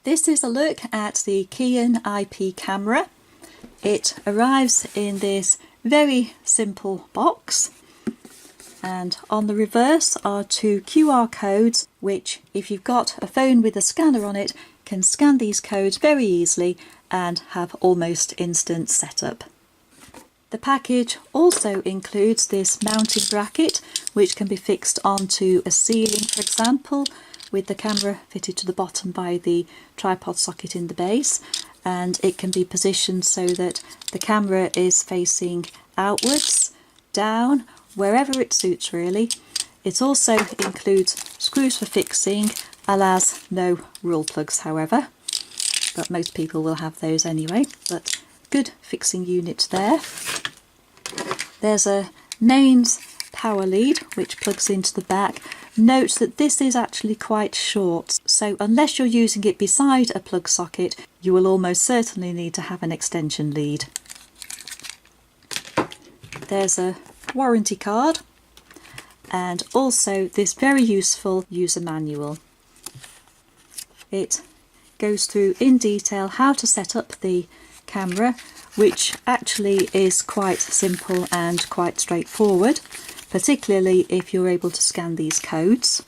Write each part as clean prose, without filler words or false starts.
This is a look at the KEHAN IP camera. It arrives in this very simple box, and on the reverse are two QR codes which, if you've got a phone with a scanner on it, can scan these codes very easily and have almost instant setup. The package also includes this mounting bracket which can be fixed onto a ceiling, for example, with the camera fitted to the bottom by the tripod socket in the base, and it can be positioned so that the camera is facing outwards, down, wherever it suits really. It also includes screws for fixing, alas no rule plugs however, but most people will have those anyway, but good fixing unit there. There's a mains power lead which plugs into the back. Note that this is actually quite short, so unless you're using it beside a plug socket, you will almost certainly need to have an extension lead. There's a warranty card and also this very useful user manual. It goes through in detail how to set up the camera, which actually is quite simple and quite straightforward, particularly if you're able to scan these codes,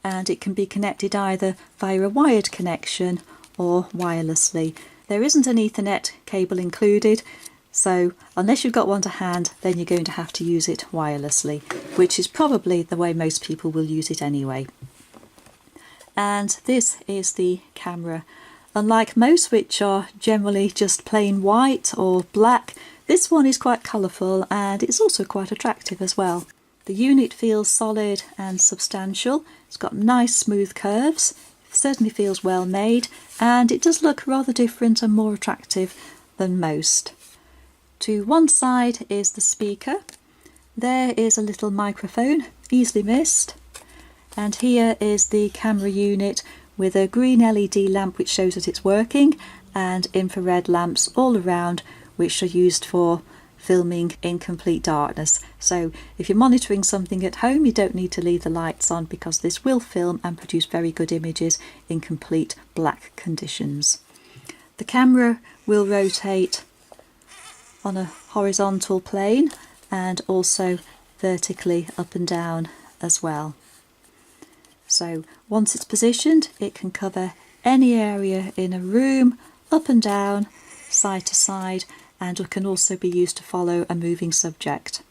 and it can be connected either via a wired connection or wirelessly. There isn't an Ethernet cable included, so unless you've got one to hand, then you're going to have to use it wirelessly, which is probably the way most people will use it anyway. And this is the camera. Unlike most which are generally just plain white or black, this one is quite colourful and it's also quite attractive as well. The unit feels solid and substantial. It's got nice smooth curves, it certainly feels well made, and it does look rather different and more attractive than most. To one side is the speaker. There is a little microphone, easily missed. And here is the camera unit with a green LED lamp which shows that it's working, and infrared lamps all around which are used for filming in complete darkness. So if you're monitoring something at home, you don't need to leave the lights on because this will film and produce very good images in complete black conditions. The camera will rotate on a horizontal plane and also vertically up and down as well. So once it's positioned, it can cover any area in a room, up and down, side to side, and it can also be used to follow a moving subject.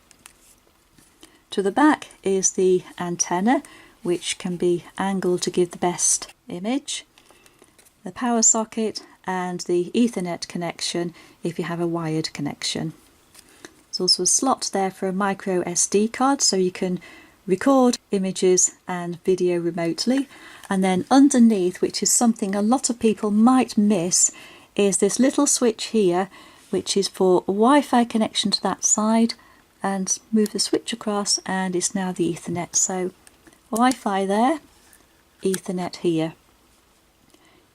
To the back is the antenna, which can be angled to give the best image, the power socket and the Ethernet connection if you have a wired connection. There's also a slot there for a micro SD card so you can record images and video remotely, and then underneath, which is something a lot of people might miss, is this little switch here which is for a Wi-Fi connection to that side, and move the switch across and it's now the Ethernet. So Wi-Fi there, Ethernet here.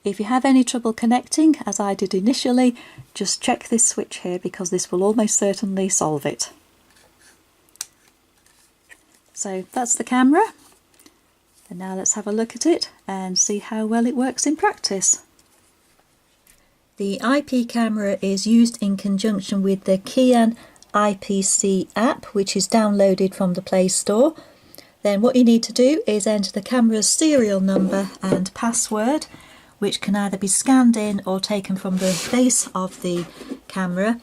If you have any trouble connecting, as I did initially, just check this switch here because this will almost certainly solve it. So that's the camera, and now let's have a look at it and see how well it works in practice. The IP camera is used in conjunction with the KEHAN IPC app, which is downloaded from the Play Store. Then what you need to do is enter the camera's serial number and password, which can either be scanned in or taken from the base of the camera.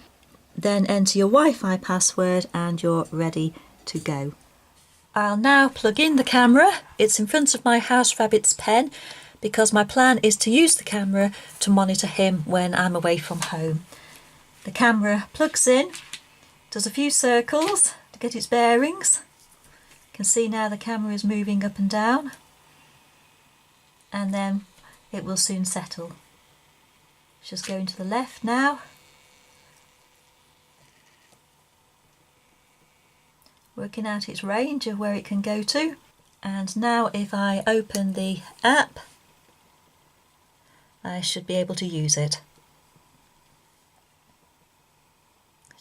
Then enter your Wi-Fi password and you're ready to go. I'll now plug in the camera. It's in front of my house rabbit's pen because my plan is to use the camera to monitor him when I'm away from home. The camera plugs in, does a few circles to get its bearings. You can see now the camera is moving up and down, and then it will soon settle. It's just going to the left now. Working out its range of where it can go to. And now if I open the app, I should be able to use it.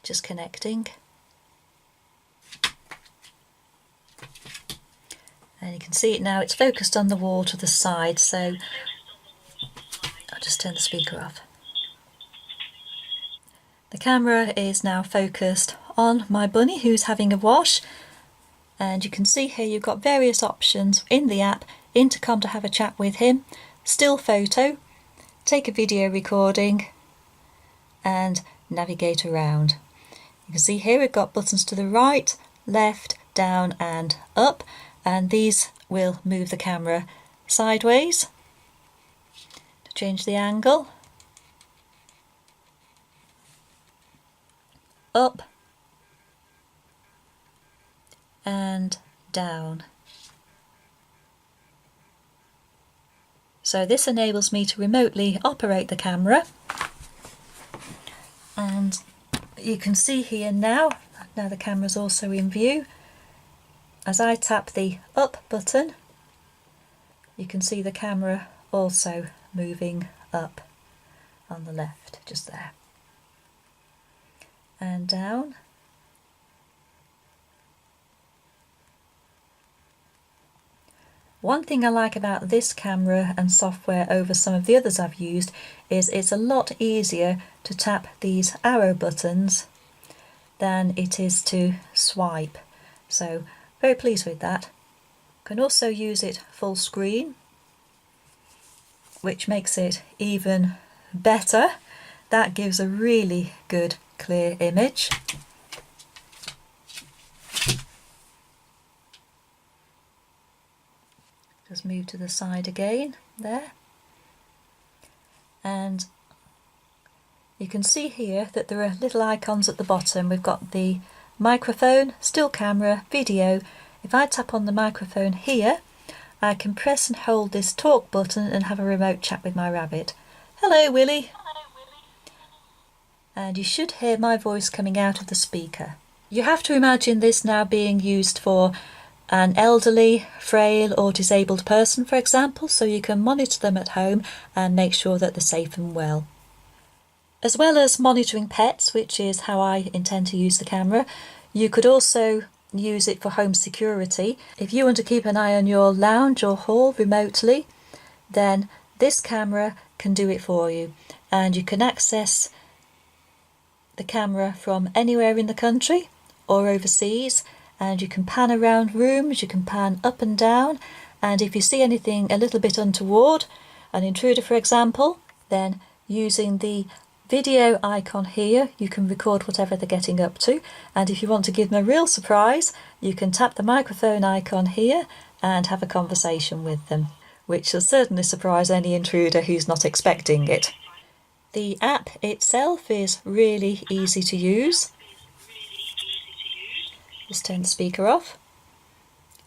Just connecting. And you can see it now, it's focused on the wall to the side, so I'll just turn the speaker off. The camera is now focused on my bunny who's having a wash, and you can see here you've got various options in the app: intercom to have a chat with him, still photo, take a video recording, and navigate around. You can see here we've got buttons to the right, left, down and up, and these will move the camera sideways to change the angle, up and down. So this enables me to remotely operate the camera, and you can see here now the camera's also in view. As I tap the up button, you can see the camera also moving up on the left, just there, and down. One thing I like about this camera and software over some of the others I've used is it's a lot easier to tap these arrow buttons than it is to swipe. So very pleased with that. Can also use it full screen, which makes it even better. That gives a really good clear image. Just move to the side again there, and you can see here that there are little icons at the bottom. We've got the microphone, still camera, video. If I tap on the microphone here, I can press and hold this talk button and have a remote chat with my rabbit. Hello Willie. And you should hear my voice coming out of the speaker. You have to imagine this now being used for an elderly, frail or disabled person, for example, so you can monitor them at home and make sure that they're safe and well. As well as monitoring pets, which is how I intend to use the camera, you could also use it for home security. If you want to keep an eye on your lounge or hall remotely, then this camera can do it for you, and you can access the camera from anywhere in the country or overseas, and you can pan around rooms, you can pan up and down, and if you see anything a little bit untoward, an intruder for example, then using the video icon here you can record whatever they're getting up to, and if you want to give them a real surprise you can tap the microphone icon here and have a conversation with them, which will certainly surprise any intruder who's not expecting it. The app itself is really easy to use. Just turn the speaker off.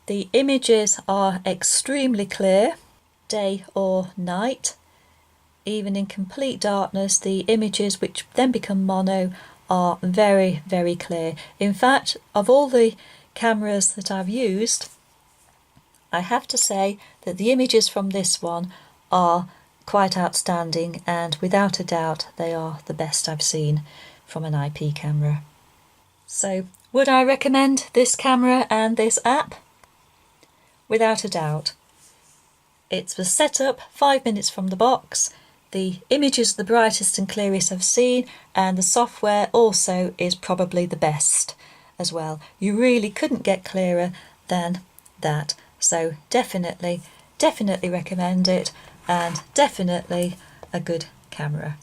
The images are extremely clear, day or night. Even in complete darkness, the images, which then become mono, are very, very clear. In fact, of all the cameras that I've used, I have to say that the images from this one are quite outstanding, and without a doubt they are the best I've seen from an IP camera. So would I recommend this camera and this app? Without a doubt. It was set up 5 minutes from the box. The images are the brightest and clearest I've seen, and the software also is probably the best as well. You really couldn't get clearer than that. So definitely recommend it, and definitely a good camera.